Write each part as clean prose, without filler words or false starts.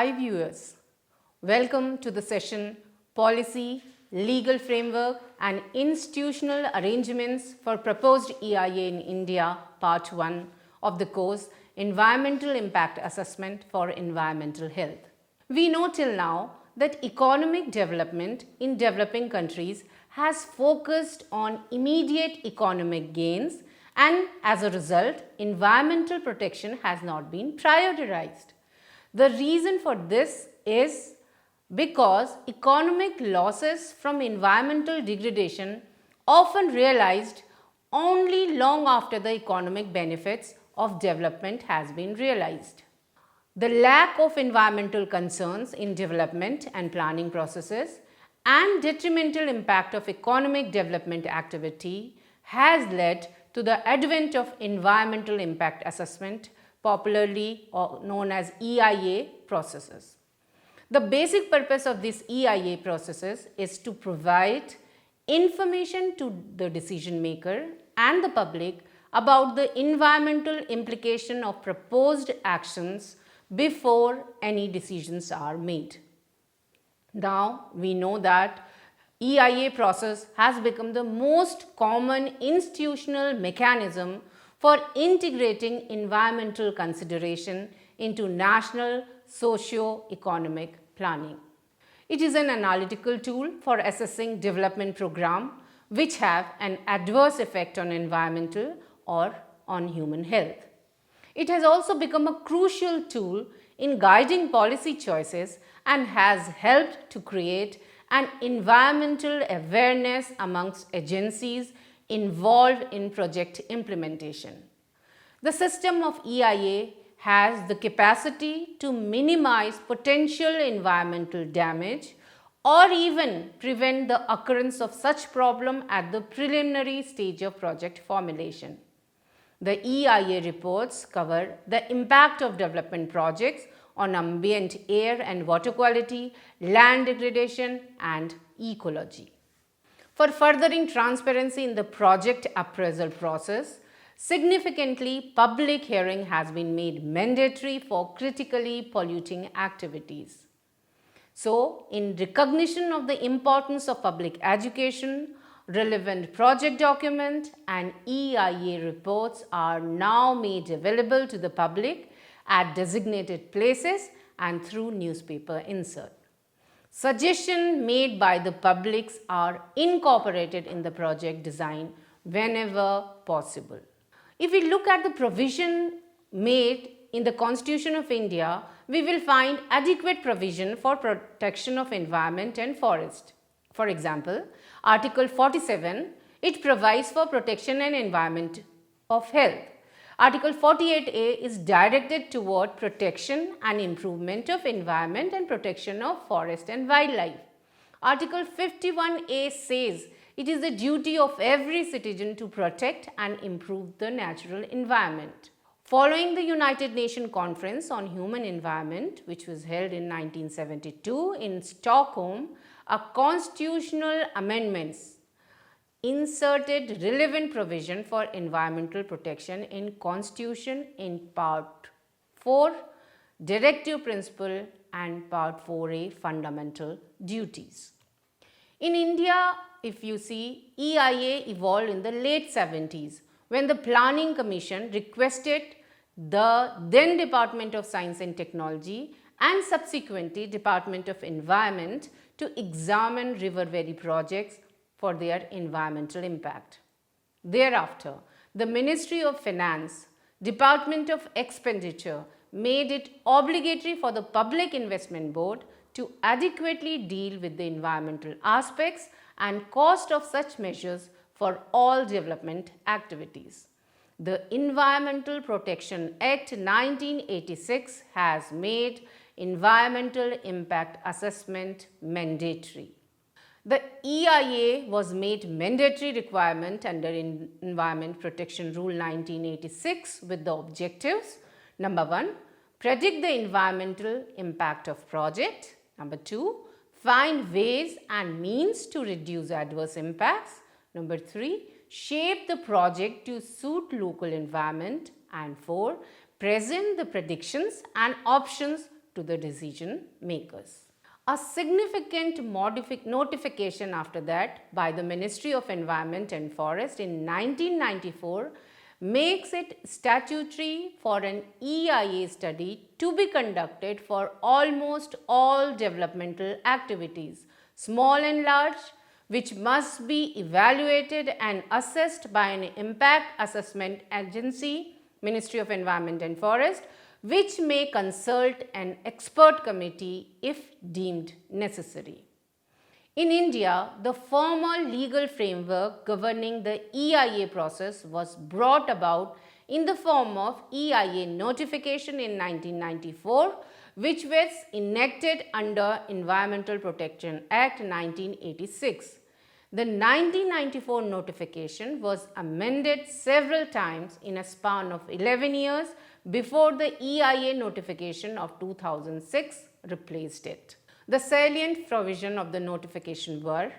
Hi viewers, welcome to the session Policy, Legal Framework and Institutional Arrangements for Proposed EIA in India Part 1 of the course Environmental Impact Assessment for Environmental Health. We know till now that economic development in developing countries has focused on immediate economic gains, and as a result, environmental protection has not been prioritized. The reason for this is because economic losses from environmental degradation often realized only long after the economic benefits of development has been realized. The lack of environmental concerns in development and planning processes and detrimental impact of economic development activity has led to the advent of environmental impact assessment, popularly known as EIA processes. The basic purpose of these EIA processes is to provide information to the decision maker and the public about the environmental implication of proposed actions before any decisions are made. Now we know that EIA process has become the most common institutional mechanism for integrating environmental consideration into national socio-economic planning. It is an analytical tool for assessing development programs which have an adverse effect on environmental or on human health. It has also become a crucial tool in guiding policy choices and has helped to create an environmental awareness amongst agencies involved in project implementation. The system of EIA has the capacity to minimize potential environmental damage or even prevent the occurrence of such problem at the preliminary stage of project formulation. The EIA reports cover the impact of development projects on ambient air and water quality, land degradation and ecology. For furthering transparency in the project appraisal process, significantly public hearing has been made mandatory for critically polluting activities. So, in recognition of the importance of public education, relevant project document and EIA reports are now made available to the public at designated places and through newspaper insert. Suggestions made by the publics are incorporated in the project design whenever possible. If we look at the provision made in the Constitution of India, we will find adequate provision for protection of environment and forest. For example, Article 47, it provides for protection and environment of health. Article 48A is directed toward protection and improvement of environment and protection of forest and wildlife. Article 51A says it is the duty of every citizen to protect and improve the natural environment. Following the United Nations Conference on Human Environment, which was held in 1972 in Stockholm, a constitutional amendments inserted relevant provision for environmental protection in Constitution in Part 4, Directive Principle and Part 4A, Fundamental Duties. In India, if you see, EIA evolved in the late 70s when the Planning Commission requested the then Department of Science and Technology and subsequently Department of Environment to examine river valley projects for their environmental impact. Thereafter, the Ministry of Finance, Department of Expenditure made it obligatory for the Public Investment Board to adequately deal with the environmental aspects and cost of such measures for all development activities. The Environmental Protection Act 1986 has made environmental impact assessment mandatory. The EIA was made mandatory requirement under Environment Protection Rule 1986 with the objectives: number 1, predict the environmental impact of project; number 2, find ways and means to reduce adverse impacts; number 3, shape the project to suit local environment; and 4, present the predictions and options to the decision makers. A significant notification after that by the Ministry of Environment and Forest in 1994 makes it statutory for an EIA study to be conducted for almost all developmental activities, small and large, which must be evaluated and assessed by an impact assessment agency, Ministry of Environment and Forest, which may consult an expert committee if deemed necessary. In India, the formal legal framework governing the EIA process was brought about in the form of EIA notification in 1994, which was enacted under Environmental Protection Act 1986. The 1994 notification was amended several times in a span of 11 years before the EIA notification of 2006 replaced it. The salient provision of the notification were: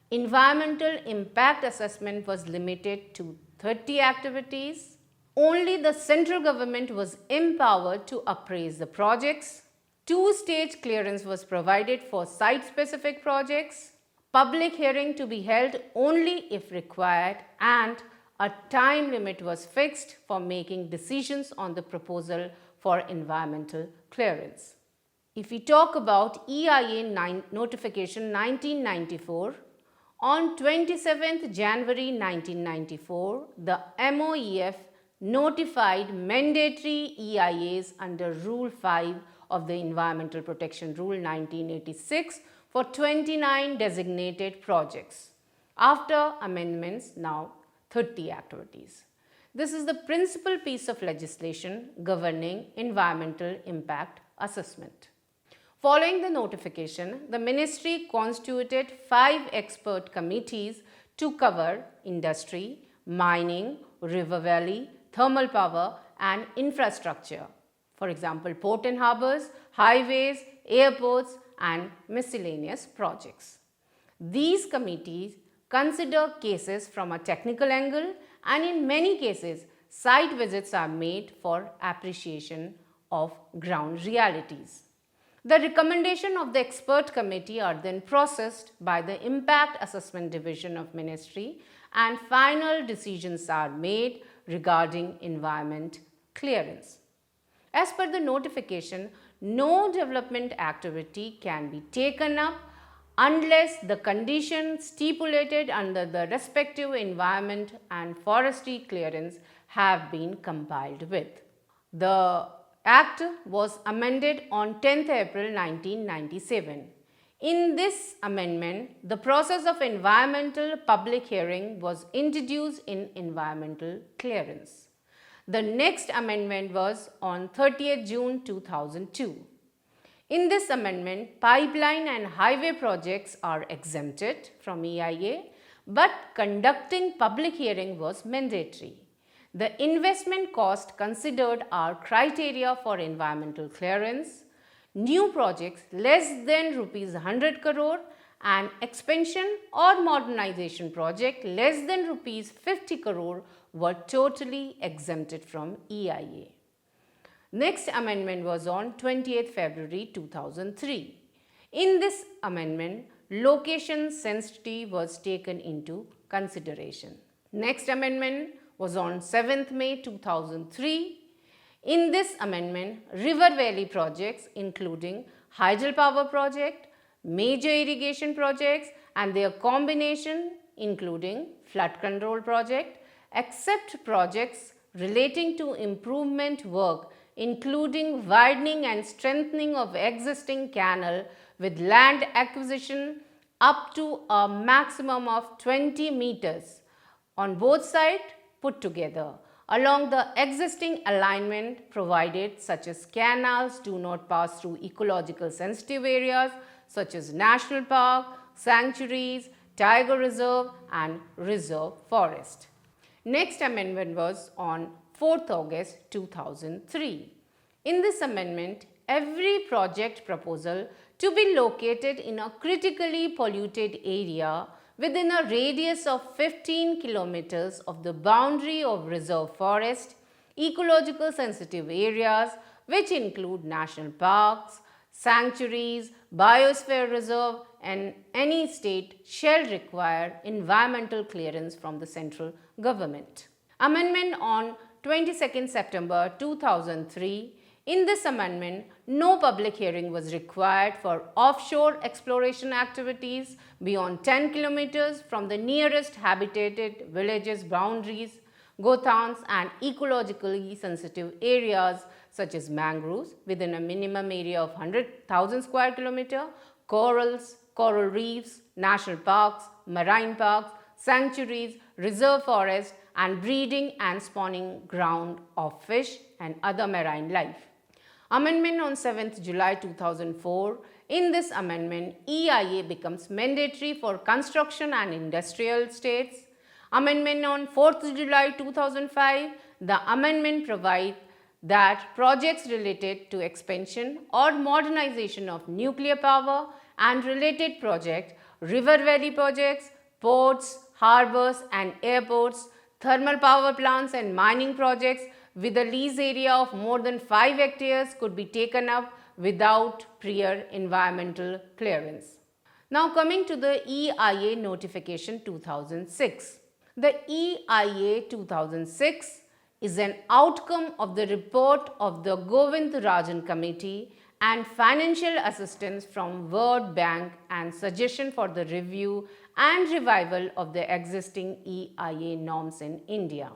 environmental impact assessment was limited to 30 activities. Only the central government was empowered to appraise the projects. Two-stage clearance was provided for site-specific projects. Public hearing to be held only if required, and a time limit was fixed for making decisions on the proposal for environmental clearance. If we talk about EIA notification 1994, on 27th January 1994, the MOEF notified mandatory EIAs under Rule 5 of the Environmental Protection Rule 1986 for 29 designated projects. After amendments, now 30 activities. This is the principal piece of legislation governing environmental impact assessment. Following the notification, the ministry constituted 5 expert committees to cover industry, mining, river valley, thermal power and infrastructure. For example, port and harbors, highways, airports and miscellaneous projects. These committees consider cases from a technical angle, and in many cases, site visits are made for appreciation of ground realities. The recommendation of the expert committee are then processed by the Impact Assessment Division of Ministry, and final decisions are made regarding environment clearance. As per the notification, no development activity can be taken up unless the conditions stipulated under the respective environment and forestry clearance have been complied with. The Act was amended on 10th April 1997. In this amendment, the process of environmental public hearing was introduced in environmental clearance. The next amendment was on 30th June 2002. In this amendment, pipeline and highway projects are exempted from EIA, but conducting public hearing was mandatory. The investment cost considered are criteria for environmental clearance. New projects less than rupees 100 crore and expansion or modernization project less than rupees 50 crore were totally exempted from EIA. Next amendment was on 20th February 2003. In this amendment, location sensitivity was taken into consideration. Next amendment was on 7th May 2003. In this amendment, river valley projects including hydropower project, major irrigation projects and their combination including flood control project, except projects relating to improvement work including widening and strengthening of existing canal with land acquisition up to a maximum of 20 meters on both sides put together along the existing alignment provided, such as canals do not pass through ecological sensitive areas such as national park, sanctuaries, tiger reserve and reserve forest. Next amendment was on 4th August 2003. In this amendment, every project proposal to be located in a critically polluted area within a radius of 15 kilometers of the boundary of reserve forest, ecological sensitive areas, which include national parks, sanctuaries, biosphere reserve, and any state shall require environmental clearance from the central government. Amendment on 22nd September 2003. In this amendment, no public hearing was required for offshore exploration activities beyond 10 kilometers from the nearest habitated villages boundaries, gothans and ecologically sensitive areas such as mangroves within a minimum area of 100,000 square kilometer, corals, coral reefs, national parks, marine parks, sanctuaries, reserve forests and breeding and spawning ground of fish and other marine life. Amendment on 7th July 2004. In this amendment, EIA becomes mandatory for construction and industrial estates. Amendment on 4th July 2005. The amendment provides that projects related to expansion or modernization of nuclear power and related projects, river valley projects, ports, harbors and airports, thermal power plants and mining projects with a lease area of more than 5 hectares could be taken up without prior environmental clearance. Now coming to the EIA notification 2006. The EIA 2006 is an outcome of the report of the Govindarajan Committee and financial assistance from World Bank and suggestion for the review and revival of the existing EIA norms in India.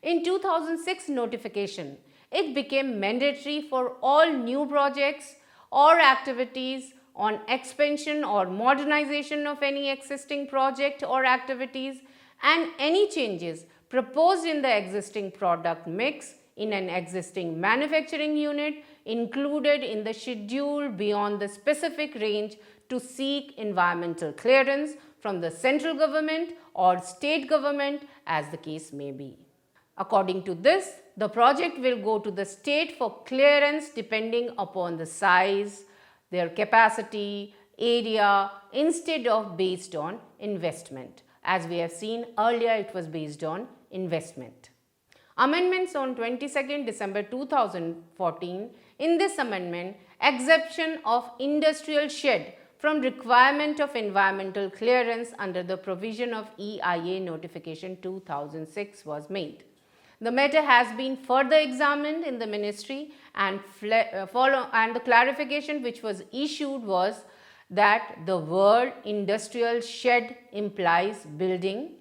In 2006 notification, it became mandatory for all new projects or activities on expansion or modernization of any existing project or activities and any changes proposed in the existing product mix in an existing manufacturing unit included in the schedule beyond the specific range to seek environmental clearance from the central government or state government as the case may be. According to this, the project will go to the state for clearance depending upon the size, their capacity, area instead of based on investment. As we have seen earlier, it was based on investment. Amendments on 22nd December 2014. In this amendment, exemption of industrial shed from requirement of environmental clearance under the provision of EIA notification 2006 was made. The matter has been further examined in the ministry and the clarification which was issued was that the word industrial shed implies building,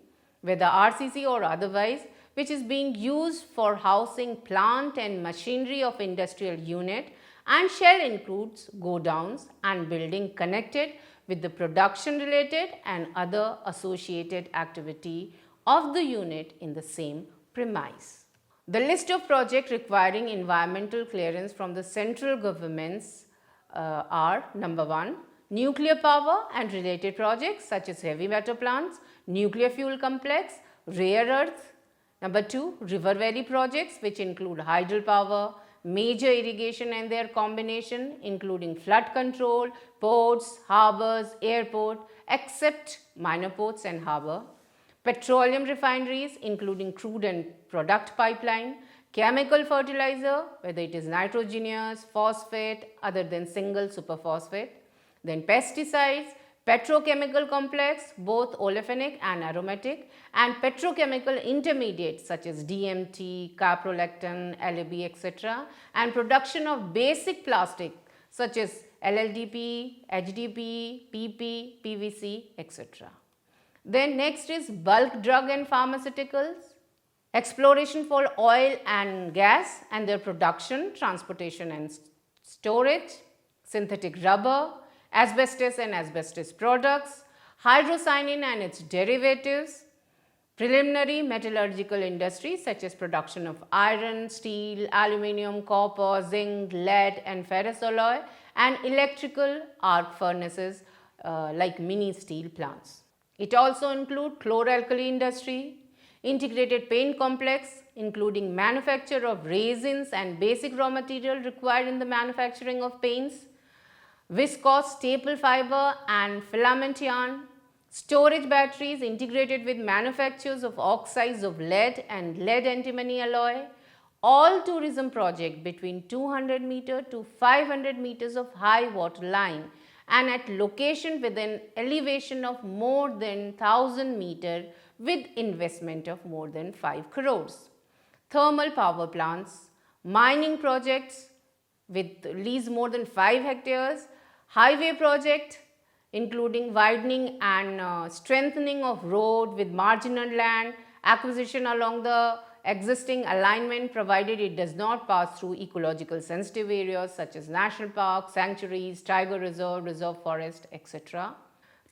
whether RCC or otherwise, which is being used for housing plant and machinery of industrial unit and shall includes godowns and building connected with the production related and other associated activity of the unit in the same premise. The list of projects requiring environmental clearance from the central governments are number 1, nuclear power and related projects such as heavy metal plants, nuclear fuel complex, rare earth. Number 2, river valley projects which include hydropower, major irrigation and their combination including flood control, ports, harbors, airport except minor ports and harbor. Petroleum refineries including crude and product pipeline, chemical fertilizer whether it is nitrogenous, phosphate other than single superphosphate, then pesticides, petrochemical complex both olefinic and aromatic and petrochemical intermediates such as DMT, caprolactam, LAB etc. and production of basic plastic such as LLDP, HDPE, PP, PVC etc. Then next is bulk drug and pharmaceuticals, exploration for oil and gas and their production, transportation and storage, synthetic rubber, asbestos and asbestos products, hydrocyanin and its derivatives, preliminary metallurgical industries such as production of iron, steel, aluminium, copper, zinc, lead and ferrous alloy and electrical arc furnaces like mini steel plants. It also includes chloralkali industry, integrated paint complex including manufacture of resins and basic raw material required in the manufacturing of paints, viscose staple fiber and filament yarn, storage batteries integrated with manufactures of oxides of lead and lead antimony alloy, all tourism projects between 200 meter to 500 meters of high water line and at location with an elevation of more than 1000 meter with investment of more than 5 crores. Thermal power plants, mining projects with lease more than 5 hectares, highway project including widening and strengthening of road with marginal land, acquisition along the existing alignment provided it does not pass through ecological sensitive areas such as national parks, sanctuaries, tiger reserve, reserve forest, etc.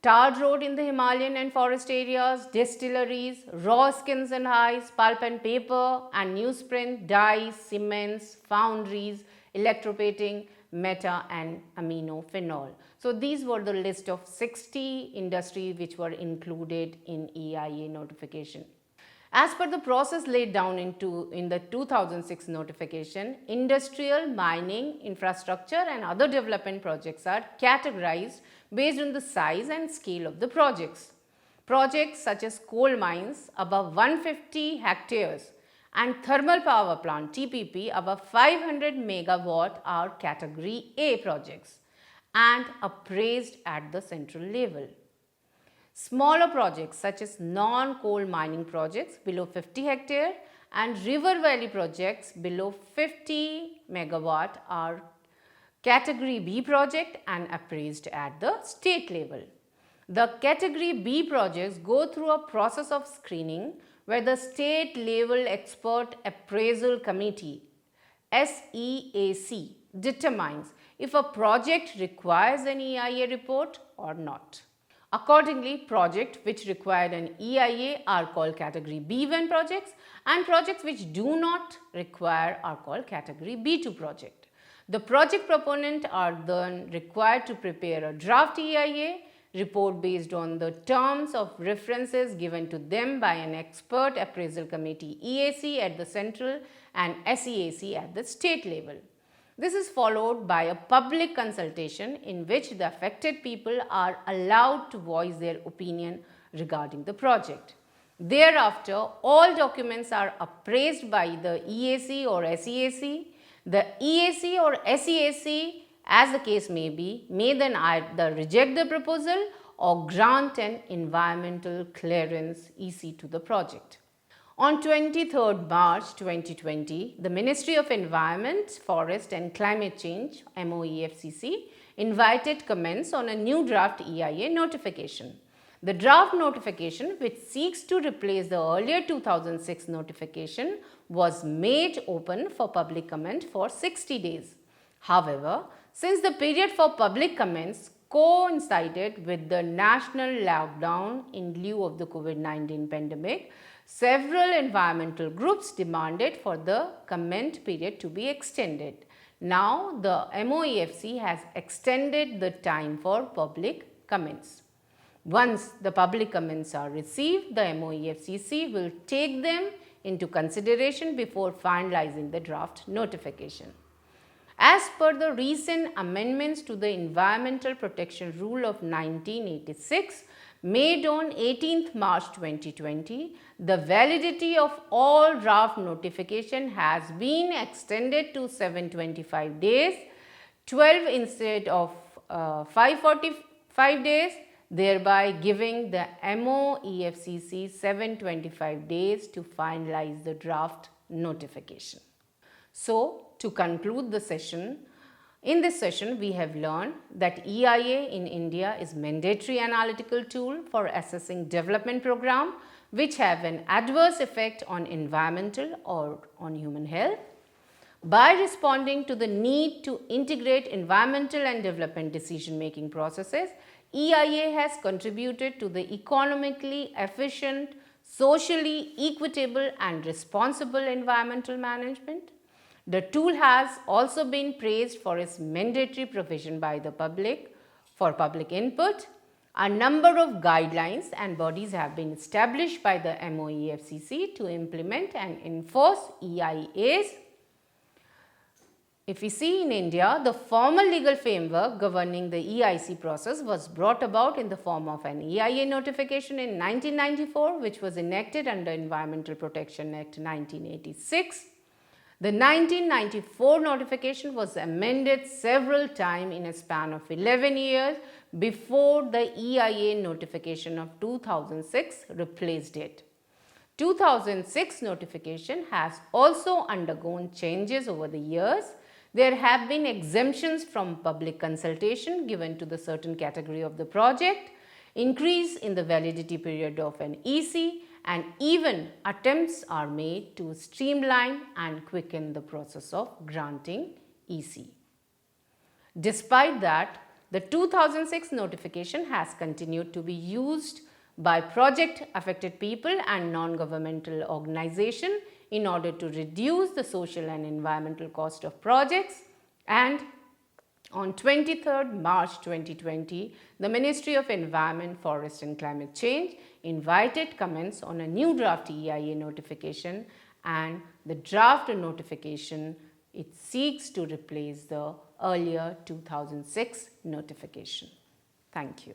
Tarred road in the Himalayan and forest areas, distilleries, raw skins and hides, pulp and paper and newsprint, dyes, cements, foundries, electroplating, meta and aminophenol. So these were the list of 60 industries which were included in EIA notification. As per the process laid down in the 2006 notification, industrial, mining, infrastructure and other development projects are categorized based on the size and scale of the projects. Projects such as coal mines above 150 hectares and thermal power plant TPP above 500 megawatt are category A projects and appraised at the central level. Smaller projects such as non-coal mining projects below 50 hectare and river valley projects below 50 megawatt are category B project and appraised at the state level. The category B projects go through a process of screening where the state level expert appraisal committee SEAC determines if a project requires an EIA report or not. Accordingly, projects which require an EIA are called category B1 projects and projects which do not require are called category B2 project. The project proponent are then required to prepare a draft EIA report based on the terms of references given to them by an expert appraisal committee EAC at the central and SEAC at the state level. This is followed by a public consultation in which the affected people are allowed to voice their opinion regarding the project. Thereafter, all documents are appraised by the EAC or SEAC. The EAC or SEAC, as the case may be, may then either reject the proposal or grant an environmental clearance EC to the project. On 23rd March 2020, the Ministry of Environment, Forest and Climate Change MoEFCC invited comments on a new draft EIA notification. The draft notification, which seeks to replace the earlier 2006 notification, was made open for public comment for 60 days. However, since the period for public comments coincided with the national lockdown in lieu of the COVID-19 pandemic, several environmental groups demanded for the comment period to be extended. Now, the MoEFC has extended the time for public comments. Once the public comments are received, the MoEFCC will take them into consideration before finalizing the draft notification. As per the recent amendments to the Environmental Protection Rule of 1986, made on 18th March 2020, the validity of all draft notification has been extended to 725 days, 12 instead of 545 days, thereby giving the MoEFCC 725 days to finalize the draft notification. So, to conclude the session, in this session we have learned that EIA in India is mandatory analytical tool for assessing development program which have an adverse effect on environmental or on human health. By responding to the need to integrate environmental and development decision making processes, EIA has contributed to the economically efficient, socially equitable and responsible environmental management. The tool has also been praised for its mandatory provision by the public for public input. A number of guidelines and bodies have been established by the MoEFCC to implement and enforce EIAs. If we see in India, the formal legal framework governing the EIC process was brought about in the form of an EIA notification in 1994, which was enacted under Environmental Protection Act 1986. The 1994 notification was amended several times in a span of 11 years before the EIA notification of 2006 replaced it. 2006 notification has also undergone changes over the years. There have been exemptions from public consultation given to the certain category of the project, increase in the validity period of an EC, and even attempts are made to streamline and quicken the process of granting EC. Despite that, the 2006 notification has continued to be used by project affected people and non-governmental organizations in order to reduce the social and environmental cost of projects, and on 23rd March 2020, the Ministry of Environment, Forest and Climate Change invited comments on a new draft EIA notification, and the draft notification, it seeks to replace the earlier 2006 notification. Thank you.